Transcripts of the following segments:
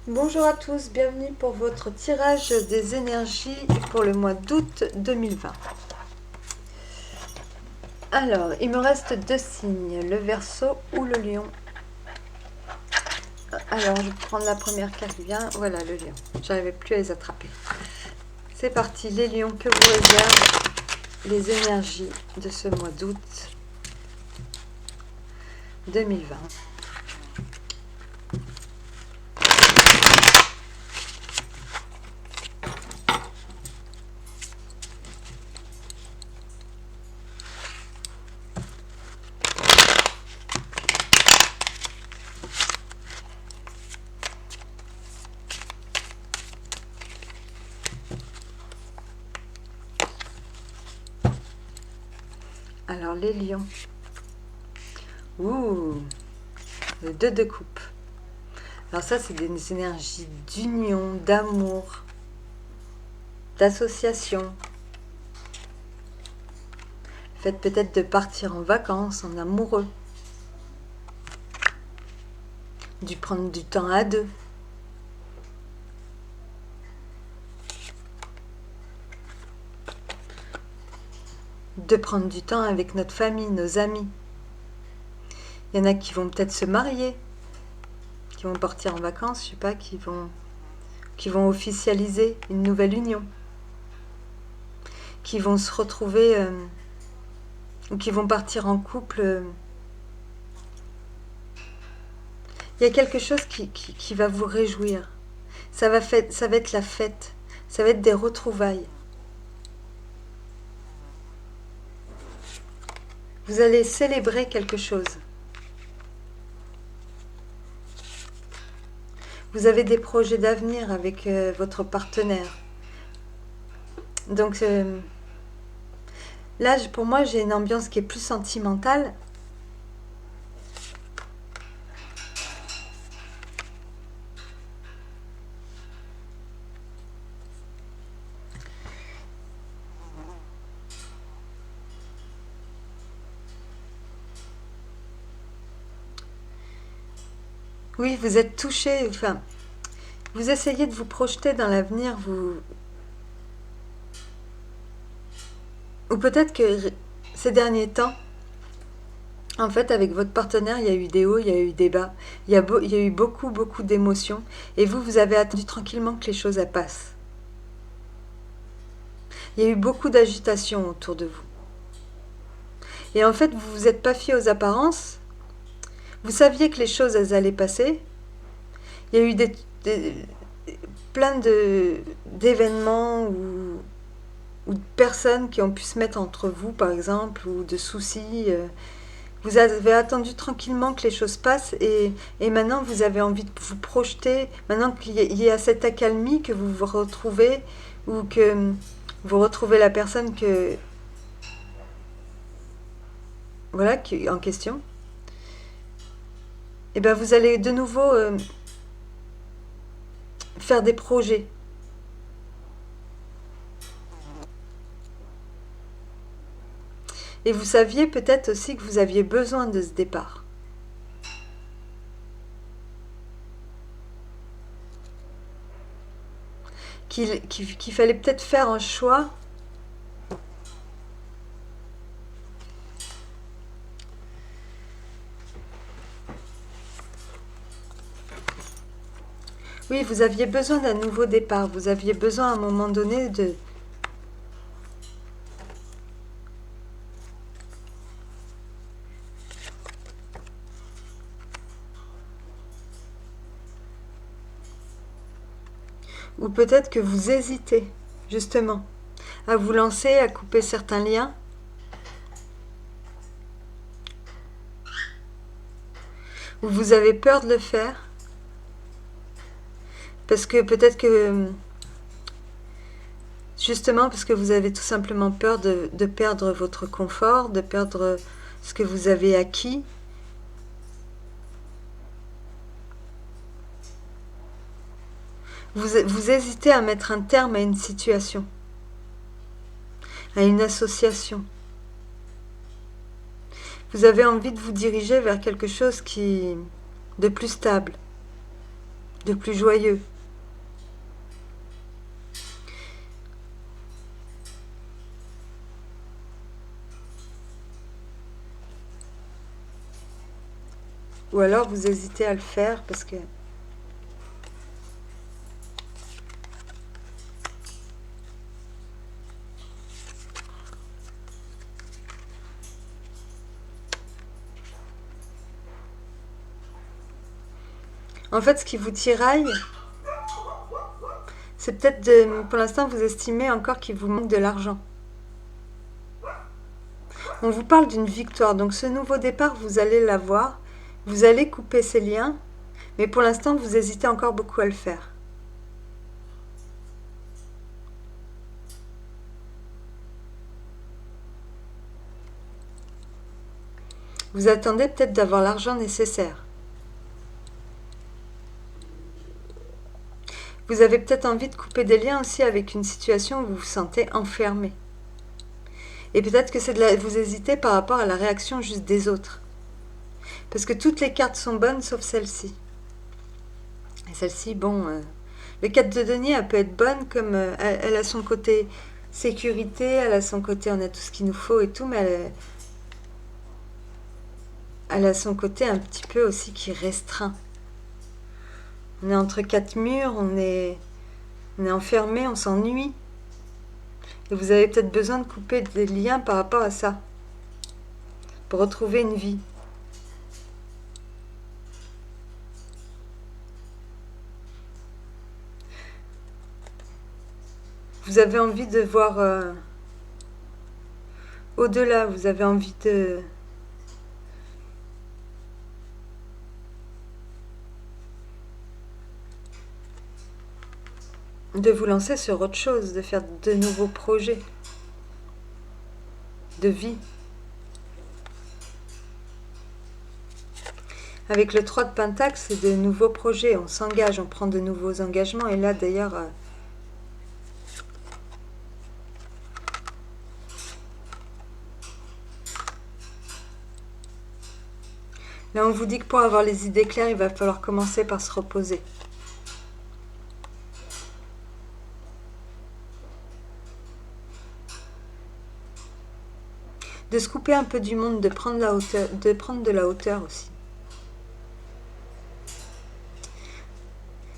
Bonjour à tous, bienvenue pour votre tirage des énergies pour le mois d'août 2020. Alors, il me reste deux signes, le Verseau ou le Lion. Alors, je vais prendre la première carte qui vient. Voilà, le Lion. J'arrivais plus à les attraper. C'est parti, les Lions, que vous réservent les énergies de ce mois d'août 2020. Alors, les Lions. Ouh, le 2 de coupe. Alors ça, c'est des énergies d'union, d'amour, d'association. Faites peut-être de partir en vacances, en amoureux. De prendre du temps à deux. De prendre du temps avec notre famille, nos amis. Il y en a qui vont peut-être se marier, qui vont partir en vacances, je sais pas, qui vont officialiser une nouvelle union, qui vont se retrouver ou qui vont partir en couple. Il y a quelque chose qui va vous réjouir. Ça va être la fête, ça va être des retrouvailles. Vous allez célébrer quelque chose. Vous avez des projets d'avenir avec votre partenaire. Donc là, pour moi, j'ai une ambiance qui est plus sentimentale. Oui, vous êtes touché, enfin, vous essayez de vous projeter dans l'avenir, ou peut-être que ces derniers temps, en fait, avec votre partenaire, il y a eu des hauts, il y a eu des bas, il y a eu beaucoup, beaucoup d'émotions, et vous avez attendu tranquillement que les choses passent. Il y a eu beaucoup d'agitation autour de vous. Et en fait, vous vous êtes pas fié aux apparences, vous saviez que les choses, elles allaient passer. Il y a eu plein d'événements ou de personnes qui ont pu se mettre entre vous, par exemple, ou de soucis. Vous avez attendu tranquillement que les choses passent et maintenant vous avez envie de vous projeter. Maintenant qu'il y a cette accalmie, que vous vous retrouvez ou que vous retrouvez la personne qui est en question, et ben vous allez de nouveau faire des projets. Et vous saviez peut-être aussi que vous aviez besoin de ce départ. Qu'il fallait peut-être faire un choix. Oui, vous aviez besoin d'un nouveau départ. Vous aviez besoin à un moment donné de... Ou peut-être que vous hésitez, justement, à vous lancer, à couper certains liens. Ou vous avez peur de le faire. Parce que peut-être que... Justement, parce que vous avez tout simplement peur de perdre votre confort, de perdre ce que vous avez acquis. Vous hésitez à mettre un terme à une situation, à une association. Vous avez envie de vous diriger vers quelque chose de plus stable, de plus joyeux. Ou alors vous hésitez à le faire parce que en fait ce qui vous tiraille, c'est peut-être pour l'instant vous estimez encore qu'il vous manque de l'argent. On vous parle d'une victoire, donc ce nouveau départ vous allez l'avoir, vous allez couper ces liens, mais pour l'instant vous hésitez encore beaucoup à le faire. Vous attendez peut-être d'avoir l'argent nécessaire. Vous avez peut-être envie de couper des liens aussi avec une situation où vous vous sentez enfermé. Et peut-être que vous hésitez par rapport à la réaction juste des autres. Parce que toutes les cartes sont bonnes sauf celle-ci. Et celle-ci, bon, les cartes de denier, elle peut être bonne comme elle a son côté sécurité, elle a son côté on a tout ce qu'il nous faut et tout, mais elle a son côté un petit peu aussi qui restreint. On est entre quatre murs, on est enfermé, on s'ennuie. Et vous avez peut-être besoin de couper des liens par rapport à ça, pour retrouver une vie. Vous avez envie de voir au-delà, vous avez envie de vous lancer sur autre chose, de faire de nouveaux projets de vie. Avec le 3 de Pentacle, c'est de nouveaux projets, on s'engage, on prend de nouveaux engagements, et là d'ailleurs, là on vous dit que pour avoir les idées claires, il va falloir commencer par se reposer. De se couper un peu du monde, de prendre de la hauteur aussi.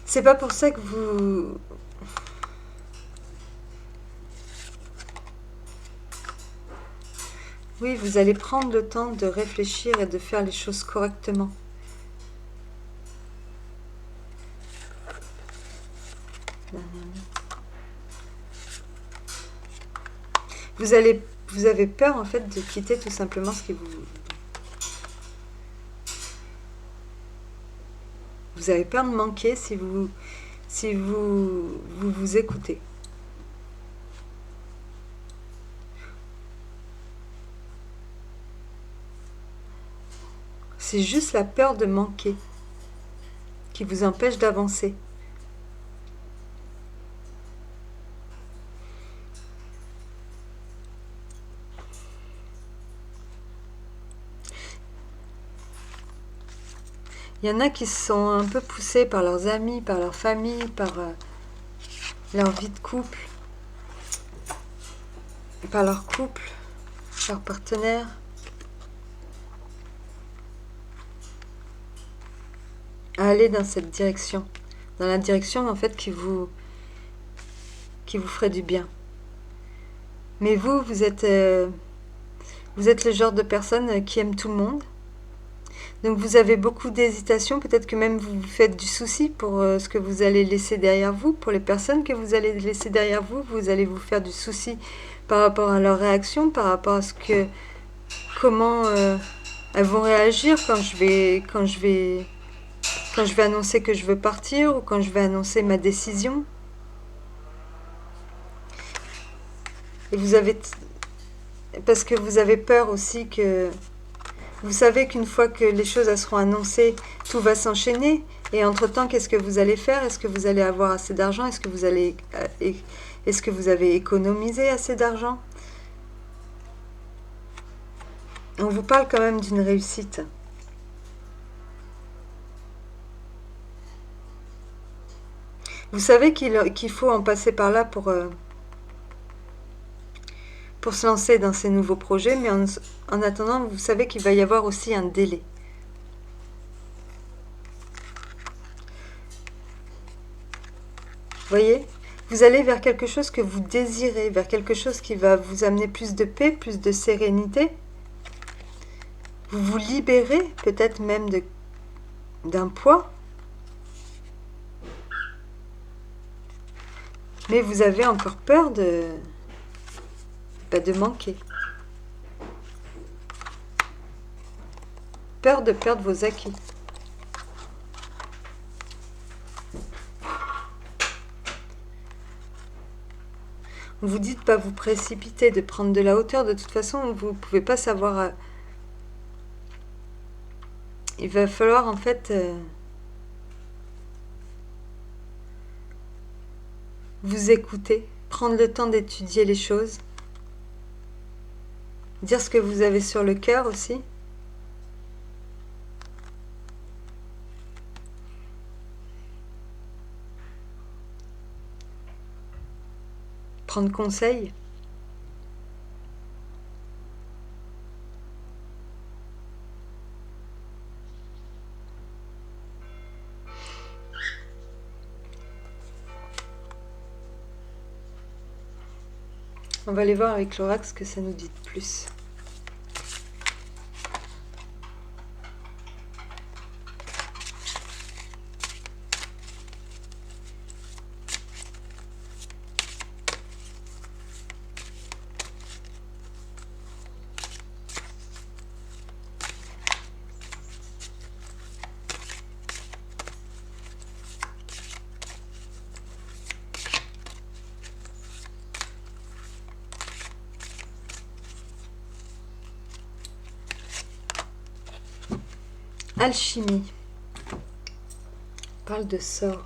C'est pas pour ça que vous... Oui, vous allez prendre le temps de réfléchir et de faire les choses correctement. Vous avez peur en fait de quitter tout simplement ce qui vous... Vous avez peur de manquer si vous écoutez. C'est juste la peur de manquer qui vous empêche d'avancer. Il y en a qui se sont un peu poussés par leurs amis, par leur famille, par leur vie de couple, par leur couple, leur partenaire. À aller dans cette direction, dans la direction en fait qui vous ferait du bien. Mais vous êtes le genre de personne qui aime tout le monde. Donc vous avez beaucoup d'hésitation, peut-être que même vous vous faites du souci pour ce que vous allez laisser derrière vous, pour les personnes que vous allez laisser derrière vous, vous allez vous faire du souci par rapport à leur réaction, par rapport à comment elles vont réagir quand je vais annoncer que je veux partir ou quand je vais annoncer ma décision. Et parce que vous avez peur aussi que... Vous savez qu'une fois que les choses seront annoncées, tout va s'enchaîner. Et entre-temps, qu'est-ce que vous allez faire? Est-ce que vous allez avoir assez d'argent? Est-ce que vous avez économisé assez d'argent? On vous parle quand même d'une réussite. Vous savez qu'il faut en passer par là pour se lancer dans ces nouveaux projets, mais en attendant, vous savez qu'il va y avoir aussi un délai. Voyez, vous allez vers quelque chose que vous désirez, vers quelque chose qui va vous amener plus de paix, plus de sérénité. Vous vous libérez peut-être même d'un poids, mais vous avez encore peur de manquer. Peur de perdre vos acquis. On vous dit de ne pas vous précipiter, de prendre de la hauteur. De toute façon, vous ne pouvez pas savoir. Il va falloir en fait vous écouter, prendre le temps d'étudier les choses, dire ce que vous avez sur le cœur aussi. Prendre conseil. On va aller voir avec l'oracle ce que ça nous dit de plus. Alchimie. On parle de sort.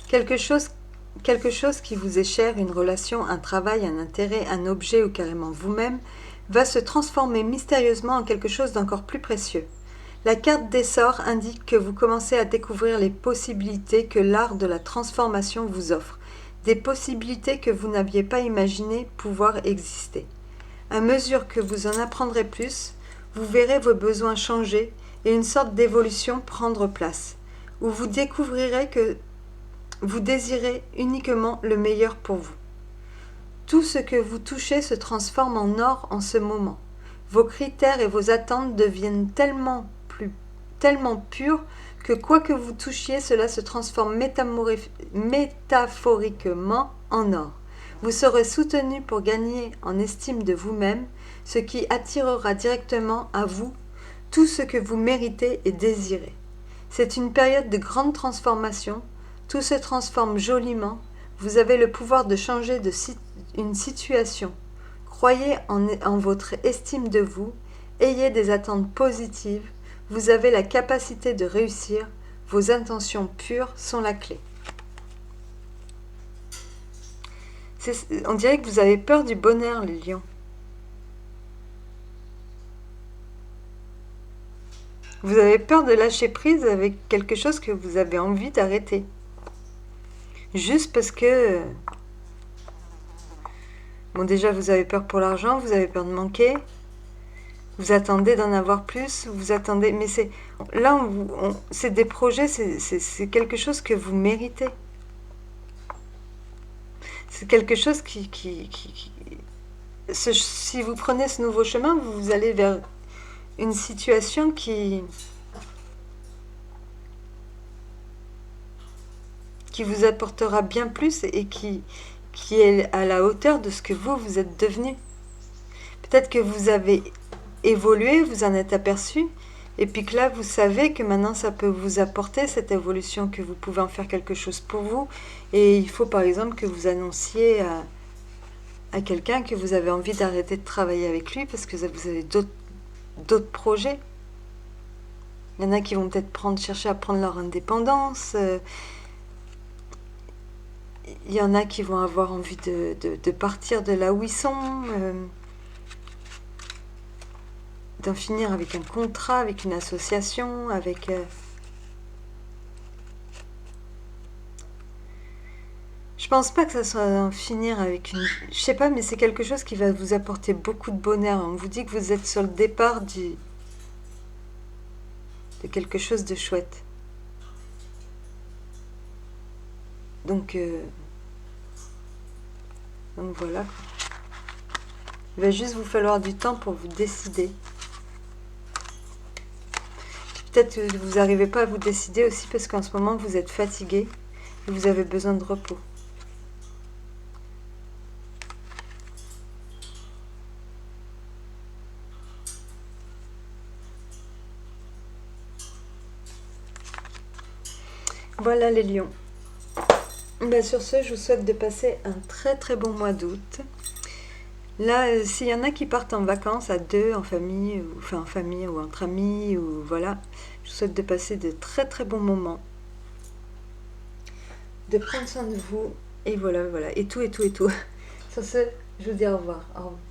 Quelque chose qui vous est cher, une relation, un travail, un intérêt, un objet ou carrément vous-même, va se transformer mystérieusement en quelque chose d'encore plus précieux. La carte des sorts indique que vous commencez à découvrir les possibilités que l'art de la transformation vous offre, des possibilités que vous n'aviez pas imaginé pouvoir exister. À mesure que vous en apprendrez plus, vous verrez vos besoins changer et une sorte d'évolution prendre place, où vous découvrirez que vous désirez uniquement le meilleur pour vous. Tout ce que vous touchez se transforme en or en ce moment. Vos critères et vos attentes deviennent tellement purs que quoi que vous touchiez, cela se transforme métaphoriquement en or. Vous serez soutenu pour gagner en estime de vous-même, ce qui attirera directement à vous tout ce que vous méritez et désirez. C'est une période de grande transformation. Tout se transforme joliment. Vous avez le pouvoir de changer une situation. Croyez en votre estime de vous. Ayez des attentes positives. Vous avez la capacité de réussir. Vos intentions pures sont la clé. On dirait que vous avez peur du bonheur, les lions. Vous avez peur de lâcher prise avec quelque chose que vous avez envie d'arrêter. Juste parce que... Bon, déjà, vous avez peur pour l'argent, vous avez peur de manquer. Vous attendez d'en avoir plus, vous attendez... Mais c'est... Là, c'est des projets, c'est quelque chose que vous méritez. C'est quelque chose si vous prenez ce nouveau chemin, vous allez vers une situation qui vous apportera bien plus et qui est à la hauteur de ce que vous êtes devenu. Peut-être que vous avez évolué, vous en êtes aperçu, et puis que là, vous savez que maintenant, ça peut vous apporter cette évolution, que vous pouvez en faire quelque chose pour vous. Et il faut, par exemple, que vous annonciez à quelqu'un que vous avez envie d'arrêter de travailler avec lui parce que vous avez d'autres projets. Il y en a qui vont peut-être chercher à prendre leur indépendance. Il y en a qui vont avoir envie de partir de là où ils sont. d'en finir avec un contrat, avec une association, avec... Je pense pas que ça soit d'en finir avec une... Je sais pas, mais c'est quelque chose qui va vous apporter beaucoup de bonheur. On vous dit que vous êtes sur le départ de quelque chose de chouette. Donc, donc voilà. Il va juste vous falloir du temps pour vous décider. Peut-être que vous n'arrivez pas à vous décider aussi parce qu'en ce moment vous êtes fatigué et vous avez besoin de repos. Voilà les lions. Ben, sur ce, je vous souhaite de passer un très très bon mois d'août. Là, s'il y en a qui partent en vacances à deux, en famille, ou, enfin en famille ou entre amis, ou voilà, je vous souhaite de passer de très très bons moments, de prendre soin de vous, et voilà, voilà, et tout, et tout, et tout. Sur ce, je vous dis au revoir. Au revoir.